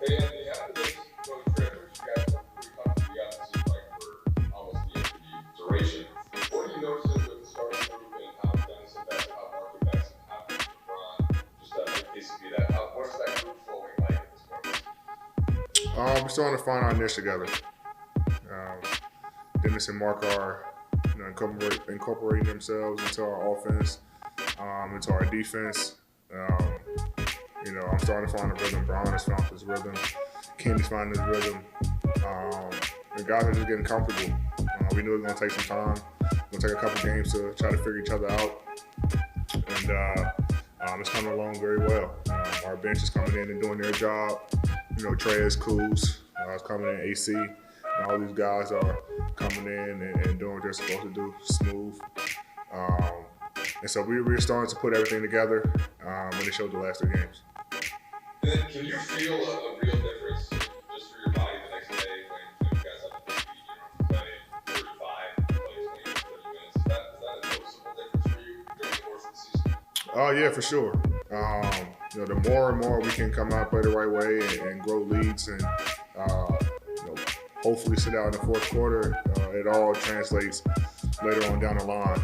And after this road trip, which you guys were pretty comfortably out, it seems like for almost the duration. What are you noticing with the starting group and how Dennis invested, how Mark invested, how LeBron just basically that? What's that group flowing like at this point? We're starting to find our niche together. Um, Dennis and Mark are incorporating themselves into our offense, into our defense. Um, I'm starting to find a rhythm. Brown has found his rhythm. Kenny's finding his rhythm. Um, the guys are just getting comfortable. We knew it was going to take some time. It's going to take a couple games to try to figure each other out. And it's coming along very well. Our bench is coming in and doing their job. Trey's, Kuz, is coming in, AC, and all these guys are coming in and doing what they're supposed to do, smooth. Um, and so we're starting to put everything together, and it showed the last 3 games. And then can you feel a real difference just for your body the next day when you guys have to compete, play 35, play 20, 30 minutes? Is that a noticeable difference for you during the course of the season? Oh yeah, for sure. The more and more we can come out, play the right way, and grow leads, and hopefully sit out in the fourth quarter, it all translates later on down the line.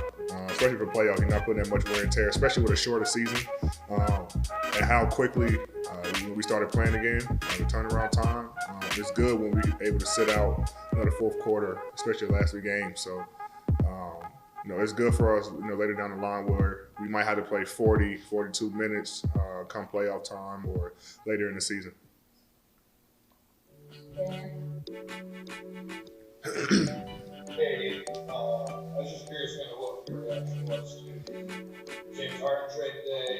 Especially for playoffs, you're not putting that much wear and tear, especially with a shorter season, and how quickly we started playing again. The turnaround time is good when we're able to sit out the fourth quarter, especially the last 3 games. So. It's good for us, later down the line where we might have to play 40, 42 minutes come playoff time or later in the season. Hey, I was just curious kind of what your reaction was to James Harden trade today.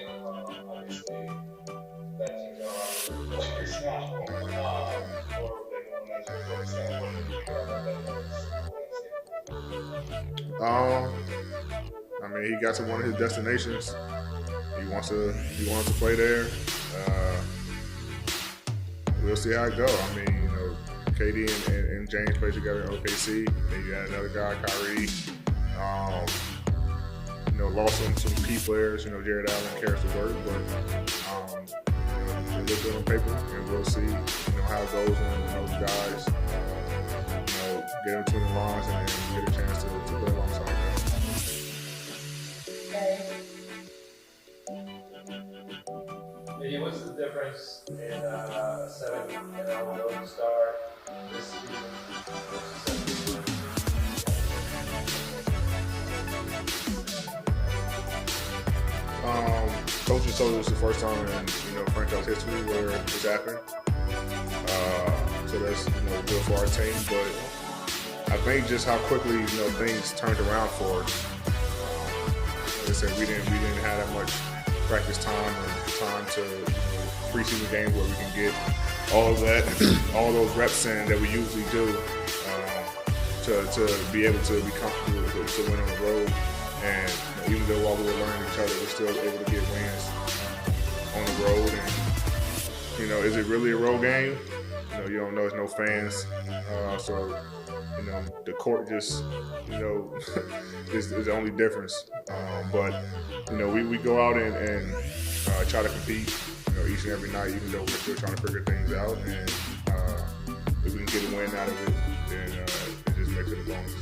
Obviously, that team's going on for years now. Or they won't mention what's kind of what you think about He got to one of his destinations. He wants to play there. We'll see how it goes. KD and James played together in OKC. Then you had another guy, Kyrie. Lost some key players. Jared Allen carries the work, but it looks good on paper, and we'll see how it goes when those guys get in between the lines and get a chance to play alongside them. Yeah, what's the difference in a 7-0 Golden Star this season versus 7-2? Coaches told us the first time in franchise history where this happened. So that's good for our team, but I think just how quickly things turned around for us. Like I said, we didn't have that much practice time or time to preseason games where we can get all of that, all those reps in that we usually do to be able to be comfortable to win on the road. And even though while we were learning each other, we're still able to get wins on the road. And is it really a road game? You don't know. There's no fans, so the court just is the only difference. But we go out and try to compete each and every night, even though we're still trying to figure things out. And if we can get a win out of it, then it just makes it a bonus.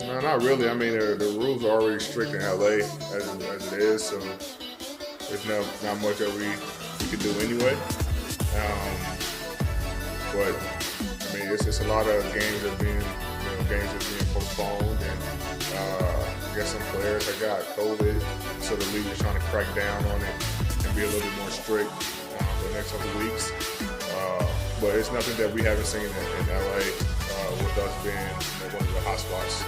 No, not really. The rules are already strict in LA as it is, so there's not much that we can do anyway. But it's just a lot of games that are being postponed, and I guess some players that got COVID, so the league is trying to crack down on it and be a little bit more strict for the next couple of weeks. But it's nothing that we haven't seen in LA with us being one of the hot spots.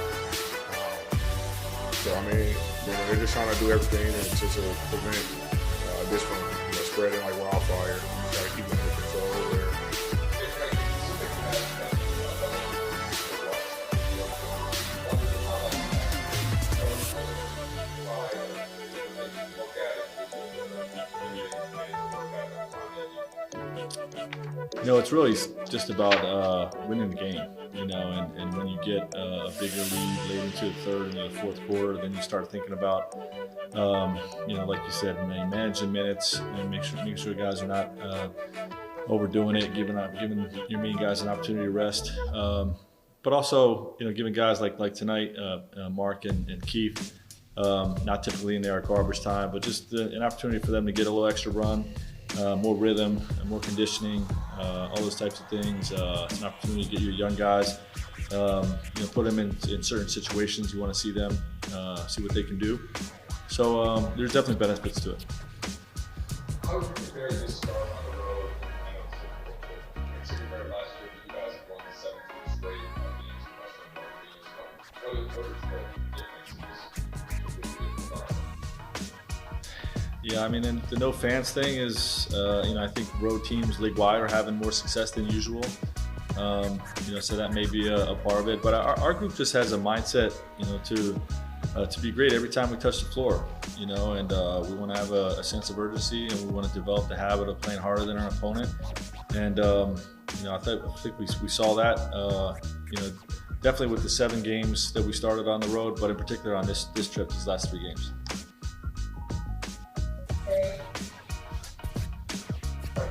So they're just trying to do everything to prevent this from spreading like wildfire. Try to keep it under control. It's really just about winning the game. And when you get a bigger lead late into the third and the fourth quarter, then you start thinking about, like you said, managing minutes and making sure guys are not overdoing it, giving your main guys an opportunity to rest. But also, giving guys like tonight, Mark and Keith, not typically in there at garbage time, but just an opportunity for them to get a little extra run, more rhythm, more conditioning, all those types of things. It's an opportunity to get your young guys, put them in certain situations. You want to see them, see what they can do. So there's definitely benefits to it. How would you compare this start on the road? Considering last year you guys have won 17 straight games in Western North. What is the differences? Yeah, and the no fans thing is, I think road teams league-wide are having more success than usual. So that may be a part of it. But our group just has a mindset, to be great every time we touch the floor, and we want to have a sense of urgency, and we want to develop the habit of playing harder than our opponent. And I think we saw that, definitely with the 7 games that we started on the road, but in particular on this trip, these last 3 games.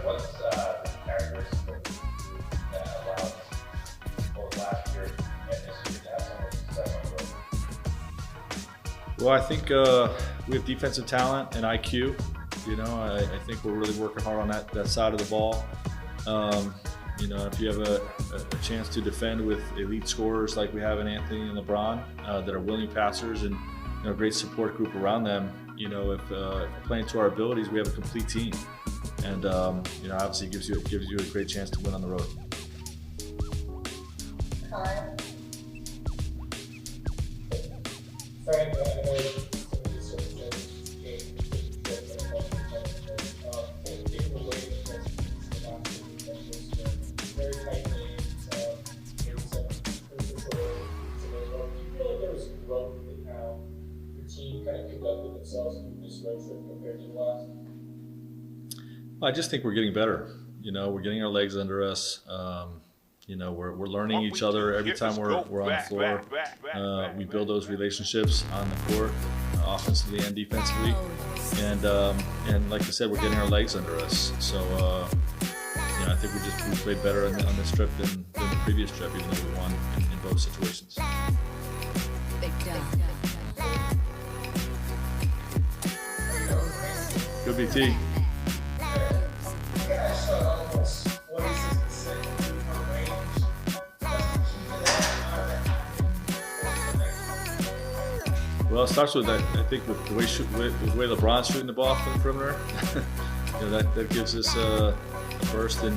What's the characteristic that allows both last year and this year to have so much success on the road? Well, I think we have defensive talent and IQ. I think we're really working hard on that side of the ball. If you have a chance to defend with elite scorers like we have in Anthony and LeBron that are willing passers and a great support group around them, if playing to our abilities, we have a complete team. And obviously gives you a great chance to win on the road. Frank, I know some of these circumstances changed taking away the very tight games, maybe some control. Do you feel like there was growth in how your team kind of conducted themselves through this road trip compared to the last? I just think we're getting better. We're getting our legs under us. We're learning each other every time we're on the floor. We build those relationships on the court, offensively and defensively. And like I said, we're getting our legs under us. So I think we played better on this trip than the previous trip, even though we won in both situations. Good BT. Well, it starts with, I think, with the way LeBron's shooting the ball from the perimeter. That gives us a burst in